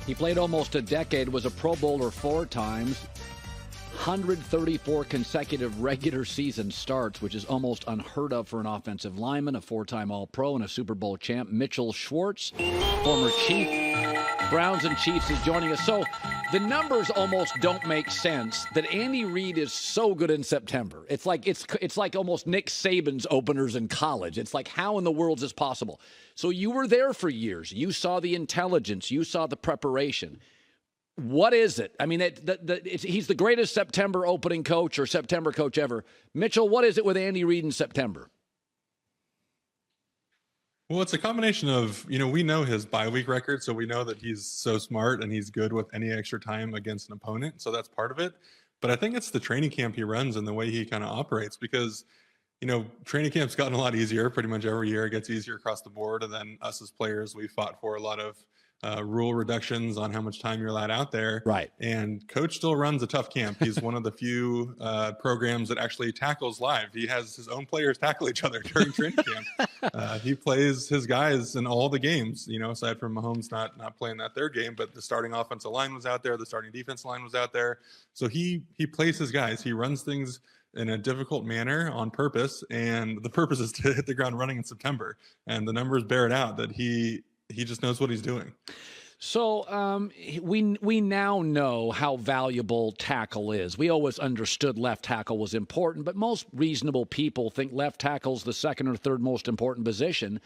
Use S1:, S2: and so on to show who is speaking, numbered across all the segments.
S1: He played almost a decade, was a Pro Bowler 4 times, 134 consecutive regular season starts, which is almost unheard of for an offensive lineman, a 4-time All-Pro and a Super Bowl champ. Mitchell Schwartz, former Chief, Browns and Chiefs, is joining us. So the numbers almost don't make sense that Andy Reid is so good in September. It's like almost Nick Saban's openers in college. It's like, how in the world is this possible? So you were there for years. You saw the intelligence. You saw the preparation. What is it? I mean, he's the greatest September opening coach or September coach ever. Mitchell, what is it with Andy Reid in September?
S2: Well, it's a combination of, we know his bye week record, so we know that he's so smart and he's good with any extra time against an opponent. So that's part of it. But I think it's the training camp he runs and the way he kind of operates because, training camp's gotten a lot easier pretty much every year. It gets easier across the board. And then us as players, we fought for a lot of rule reductions on how much time you're allowed out there.
S1: Right.
S2: And coach still runs a tough camp. He's one of the few programs that actually tackles live. He has his own players tackle each other during training camp. He plays his guys in all the games, aside from Mahomes not playing that third game, but the starting offensive line was out there. The starting defensive line was out there. So he plays his guys. He runs things in a difficult manner on purpose. And the purpose is to hit the ground running in September. And the numbers bear it out that he just knows what he's doing.
S1: So we now know how valuable tackle is. We always understood left tackle was important, but most reasonable people think left tackle's the second or third most important position.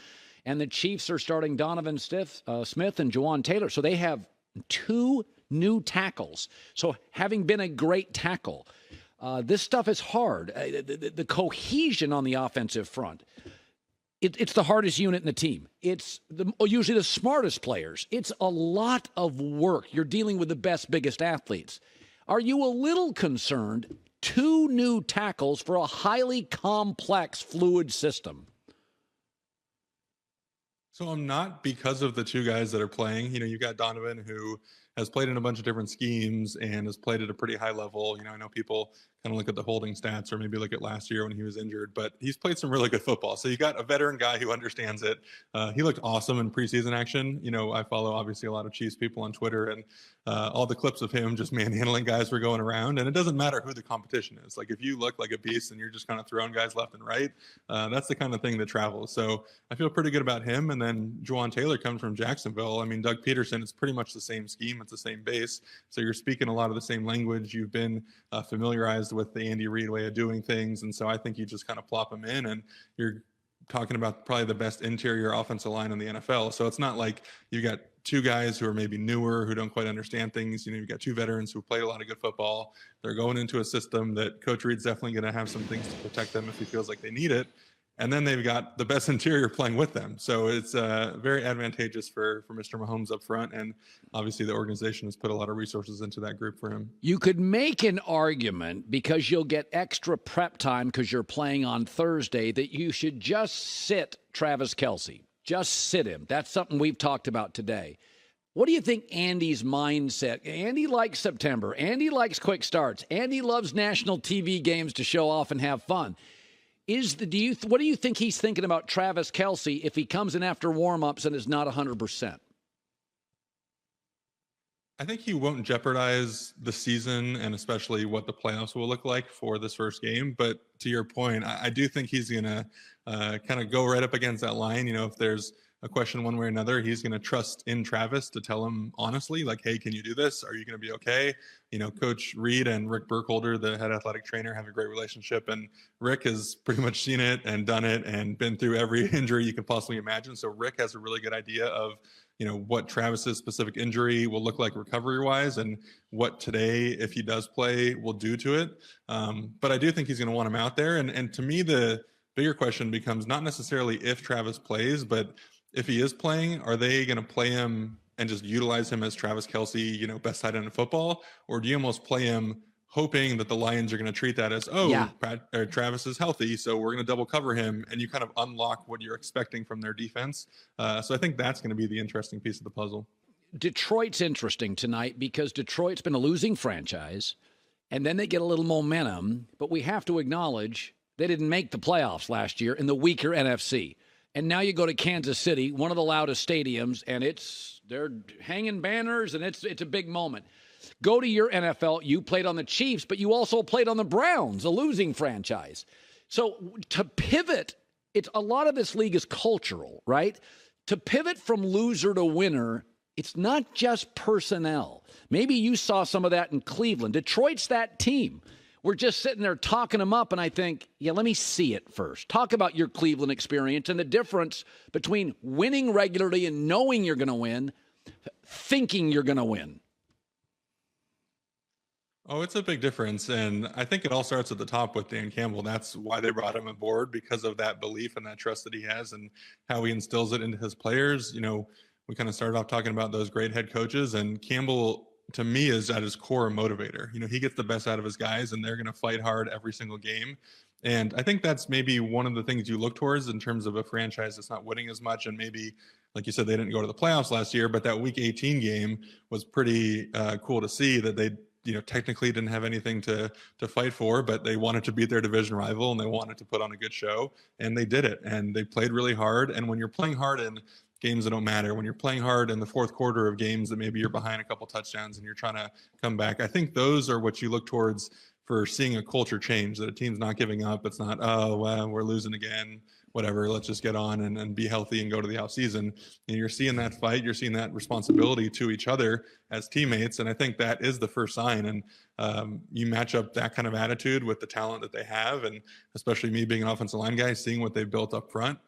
S1: And the Chiefs are starting Donovan Smith and Juwan Taylor. So they have 2 new tackles. So having been a great tackle, this stuff is hard. The cohesion on the offensive front. It's the hardest unit in the team. It's usually the smartest players. It's a lot of work. You're dealing with the best, biggest athletes. Are you a little concerned? 2 new tackles for a highly complex, fluid system.
S2: So I'm not, because of the 2 guys that are playing. You got Donovan, who has played in a bunch of different schemes and has played at a pretty high level. I know people kind of look at the holding stats or maybe look at last year when he was injured, but he's played some really good football. So you got a veteran guy who understands it. He looked awesome in preseason action. I follow obviously a lot of Chiefs people on Twitter, and all the clips of him just manhandling guys were going around. And it doesn't matter who the competition is. Like if you look like a beast and you're just kind of throwing guys left and right, that's the kind of thing that travels. So I feel pretty good about him. And then Juwan Taylor comes from Jacksonville. I mean, Doug Peterson, it's pretty much the same scheme. It's the same base. So you're speaking a lot of the same language. You've been familiarized with the Andy Reid way of doing things. And so I think you just kind of plop them in and you're talking about probably the best interior offensive line in the NFL. So it's not like you got 2 guys who are maybe newer, who don't quite understand things. You've got 2 veterans who played a lot of good football. They're going into a system that Coach Reid's definitely going to have some things to protect them if he feels like they need it. And then they've got the best interior playing with them. So it's very advantageous for Mr. Mahomes up front. And obviously the organization has put a lot of resources into that group for him.
S1: You could make an argument, because you'll get extra prep time because you're playing on Thursday, that you should just sit Travis Kelce. Just sit him. That's something we've talked about today. What do you think Andy's mindset? Andy likes September. Andy likes quick starts. Andy loves national TV games to show off and have fun. What do you think he's thinking about Travis Kelce if he comes in after warm-ups and is not 100%?
S2: I think he won't jeopardize the season and especially what the playoffs will look like for this first game. But to your point, I do think he's going to kind of go right up against that line. If there's a question one way or another, he's going to trust in Travis to tell him honestly, like, hey, can you do this? Are you going to be okay? Coach Reid and Rick Burkholder, the head athletic trainer, have a great relationship. And Rick has pretty much seen it and done it and been through every injury you can possibly imagine. So Rick has a really good idea of, what Travis's specific injury will look like recovery-wise and what today, if he does play, will do to it. But I do think he's going to want him out there. And to me, the bigger question becomes not necessarily if Travis plays, but if he is playing, are they going to play him and just utilize him as Travis Kelce, best tight end in football? Or do you almost play him hoping that the Lions are going to treat that as, Travis is healthy, so we're going to double cover him, and you kind of unlock what you're expecting from their defense. So I think that's going to be the interesting piece of the puzzle.
S1: Detroit's interesting tonight because Detroit's been a losing franchise, and then they get a little momentum, but we have to acknowledge they didn't make the playoffs last year in the weaker NFC. And now you go to Kansas City, one of the loudest stadiums, and they're hanging banners, and it's a big moment. Go to your NFL. You played on the Chiefs, but you also played on the Browns, a losing franchise. So to pivot, a lot of this league is cultural, right? To pivot from loser to winner, it's not just personnel. Maybe you saw some of that in Cleveland. Detroit's that team. We're just sitting there talking them up, and I think, yeah, let me see it first. Talk about your Cleveland experience and the difference between winning regularly and knowing you're going to win, thinking you're going to win.
S2: Oh, it's a big difference. And I think it all starts at the top with Dan Campbell. That's why they brought him aboard, because of that belief and that trust that he has and how he instills it into his players. You know, we kind of started off talking about those great head coaches, and Campbell, to me, is at his core a motivator. You know, he gets the best out of his guys, and they're going to fight hard every single game. And I think that's maybe one of the things you look towards in terms of a franchise that's not winning as much. And maybe, like you said, they didn't go to the playoffs last year, but that Week 18 game was pretty cool to see that they, you know, technically didn't have anything to fight for, but they wanted to beat their division rival and they wanted to put on a good show, and they did it. And they played really hard. And when you're playing hard in games that don't matter, when you're playing hard in the fourth quarter of games that maybe you're behind a couple touchdowns and you're trying to come back, I think those are what you look towards for seeing a culture change, that a team's not giving up. It's not, oh, well, we're losing again, whatever, let's just get on and be healthy and go to the offseason. And you're seeing that fight, you're seeing that responsibility to each other as teammates. And I think that is the first sign. And you match up that kind of attitude with the talent that they have. And especially me being an offensive line guy, seeing what they've built up front,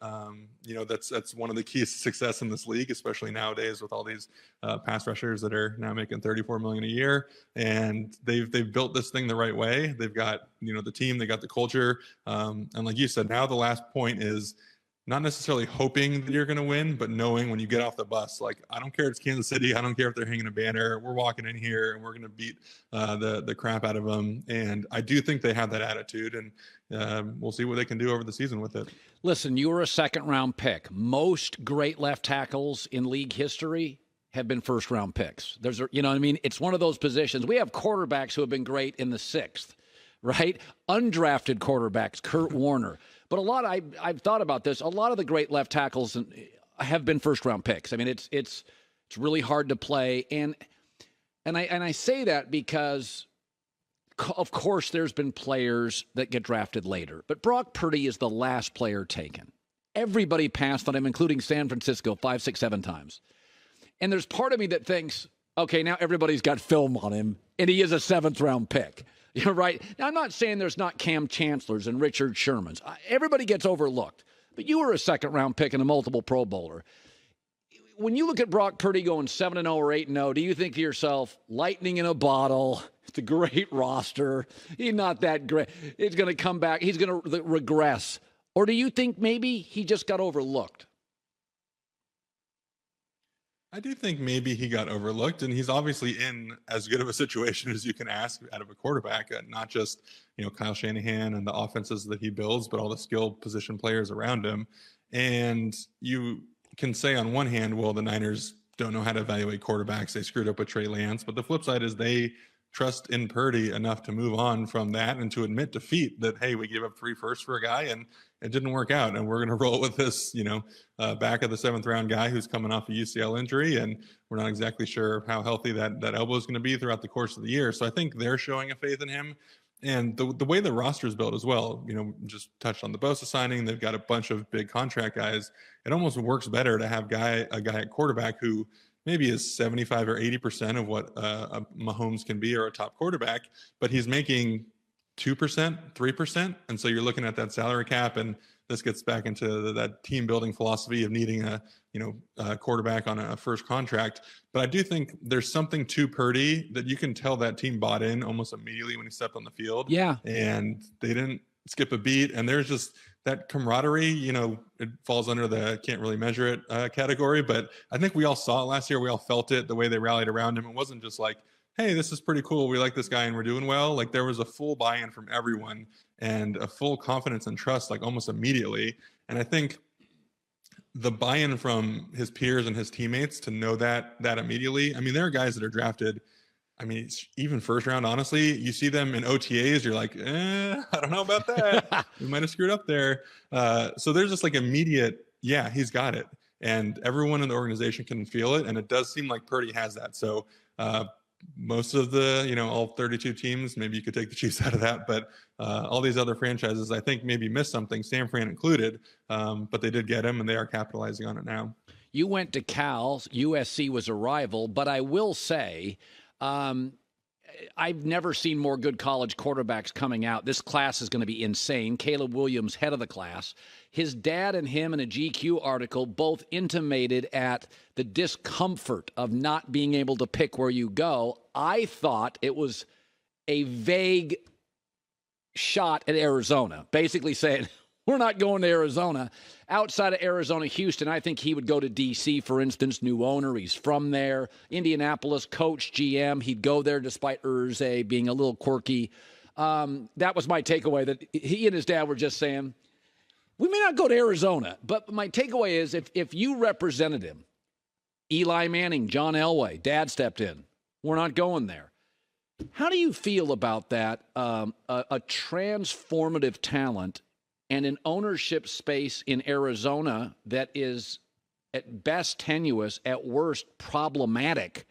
S2: you know, that's one of the keys to success in this league, especially nowadays with all these pass rushers that are now making $34 million a year. And they've built this thing the right way. They've got, you know, the team, they got the culture. And like you said, now the last point is not necessarily hoping that you're going to win, but knowing when you get off the bus, like, I don't care if it's Kansas City, I don't care if they're hanging a banner, we're walking in here and we're going to beat the crap out of them. And I do think they have that attitude, and we'll see what they can do over the season with it.
S1: Listen, you were a second-round pick. Most great left tackles in league history have been first-round picks. You know what I mean? It's one of those positions. We have quarterbacks who have been great in the sixth, right? Undrafted quarterbacks, Kurt Warner. But I've thought about this. A lot of the great left tackles have been first-round picks. I mean, it's really hard to play, and I say that because, of course, there's been players that get drafted later. But Brock Purdy is the last player taken. Everybody passed on him, including San Francisco, 5, 6, 7 times. And there's part of me that thinks, okay, now everybody's got film on him, and he is a seventh-round pick. You're right. Now, I'm not saying there's not Cam Chancellors and Richard Shermans. Everybody gets overlooked. But you were a second-round pick and a multiple Pro Bowler. When you look at Brock Purdy going 7-0 or 8-0, do you think to yourself, lightning in a bottle, it's a great roster, he's not that great, he's going to come back, he's going to regress? Or do you think maybe he just got overlooked?
S2: I do think maybe he got overlooked, and he's obviously in as good of a situation as you can ask out of a quarterback, not just, you know, Kyle Shanahan and the offenses that he builds, but all the skilled position players around him. And you can say on one hand, well, the Niners don't know how to evaluate quarterbacks. They screwed up with Trey Lance. But the flip side is they trust in Purdy enough to move on from that and to admit defeat, that, hey, we gave up 3 firsts for a guy and it didn't work out. And we're going to roll with this, you know, back of the 7th round guy who's coming off a UCL injury. And we're not exactly sure how healthy that elbow is going to be throughout the course of the year. So I think they're showing a faith in him. And the way the roster is built as well, you know, just touched on the Bosa signing. They've got a bunch of big contract guys. It almost works better to have a guy at quarterback who maybe is 75 or 80% of what a Mahomes can be, or a top quarterback, but he's making 2%, 3%. And so you're looking at that salary cap, and this gets back into that team building philosophy of needing a quarterback on a first contract. But I do think there's something to Purdy that you can tell that team bought in almost immediately when he stepped on the field.
S1: Yeah.
S2: And they didn't skip a beat. And there's just that camaraderie, you know, it falls under the can't really measure it category. But I think we all saw it last year. We all felt it, the way they rallied around him. It wasn't just like, hey, this is pretty cool, we like this guy and we're doing well. Like, there was a full buy-in from everyone and a full confidence and trust, like, almost immediately. And I think the buy-in from his peers and his teammates to know that immediately. I mean, there are guys that are drafted, I mean, even first round, honestly, you see them in OTAs, you're like, I don't know about that. We might have screwed up there. So there's just like immediate yeah, he's got it. And everyone in the organization can feel it. And it does seem like Purdy has that. So most of the, all 32 teams, maybe you could take the Chiefs out of that, but all these other franchises, I think maybe missed something, San Fran included, but they did get him and they are capitalizing on it now.
S1: You went to Cal. USC was a rival, but I will say I've never seen more good college quarterbacks coming out. This class is going to be insane. Caleb Williams, head of the class. His dad and him in a GQ article both intimated at the discomfort of not being able to pick where you go. I thought it was a vague shot at Arizona, basically saying, we're not going to Arizona. Outside of Arizona, Houston, I think he would go to D.C., for instance, new owner. He's from there. Indianapolis, coach, GM. He'd go there despite Irsay being a little quirky. That was my takeaway, that he and his dad were just saying, we may not go to Arizona. But my takeaway is if you represented him, Eli Manning, John Elway, dad stepped in. We're not going there. How do you feel about that? A transformative talent and an ownership space in Arizona that is at best tenuous, at worst problematic.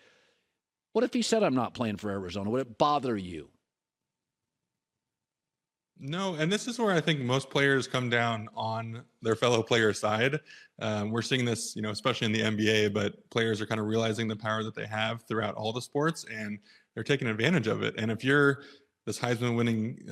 S1: What if he said, I'm not playing for Arizona? Would it bother you?
S2: No, and this is where I think most players come down on their fellow player side. We're seeing this, especially in the NBA, but players are kind of realizing the power that they have throughout all the sports, and they're taking advantage of it. And if you're this Heisman-winning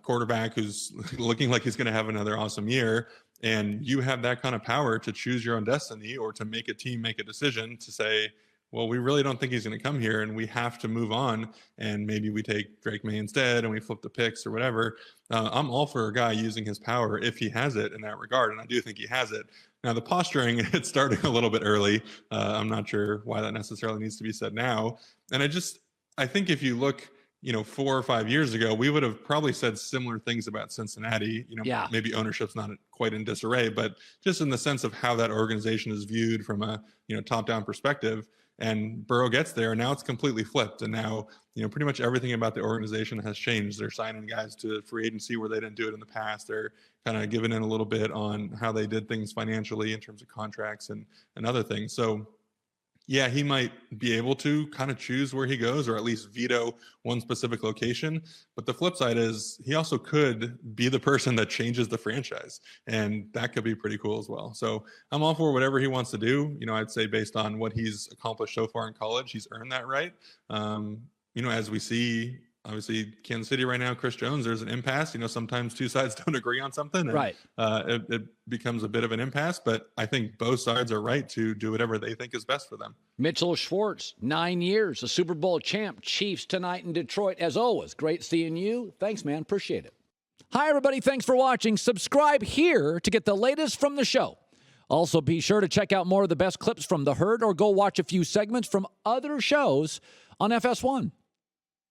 S2: quarterback who's looking like he's going to have another awesome year, and you have that kind of power to choose your own destiny or to make a team make a decision to say, well, we really don't think he's going to come here and we have to move on, and maybe we take Drake May instead and we flip the picks or whatever. I'm all for a guy using his power if he has it in that regard, and I do think he has it. Now, the posturing, it's starting a little bit early. I'm not sure why that necessarily needs to be said now. And I think if you look 4 or 5 years ago, we would have probably said similar things about Cincinnati. Maybe ownership's not quite in disarray, but just in the sense of how that organization is viewed from a, top-down perspective. And Burrow gets there, and now it's completely flipped. And now, pretty much everything about the organization has changed. They're signing guys to free agency where they didn't do it in the past. They're kind of giving in a little bit on how they did things financially in terms of contracts and other things. So, yeah, he might be able to kind of choose where he goes, or at least veto one specific location. But the flip side is he also could be the person that changes the franchise, and that could be pretty cool as well. So I'm all for whatever he wants to do. I'd say based on what he's accomplished so far in college, he's earned that right. As we see, obviously, Kansas City right now, Chris Jones, there's an impasse. Sometimes two sides don't agree on something. And,
S1: right.
S2: It becomes a bit of an impasse, but I think both sides are right to do whatever they think is best for them.
S1: Mitchell Schwartz, 9 years, a Super Bowl champ. Chiefs tonight in Detroit. As always, great seeing you. Thanks, man. Appreciate it. Hi, everybody. Thanks for watching. Subscribe here to get the latest from the show. Also, be sure to check out more of the best clips from The Herd, or go watch a few segments from other shows on FS1.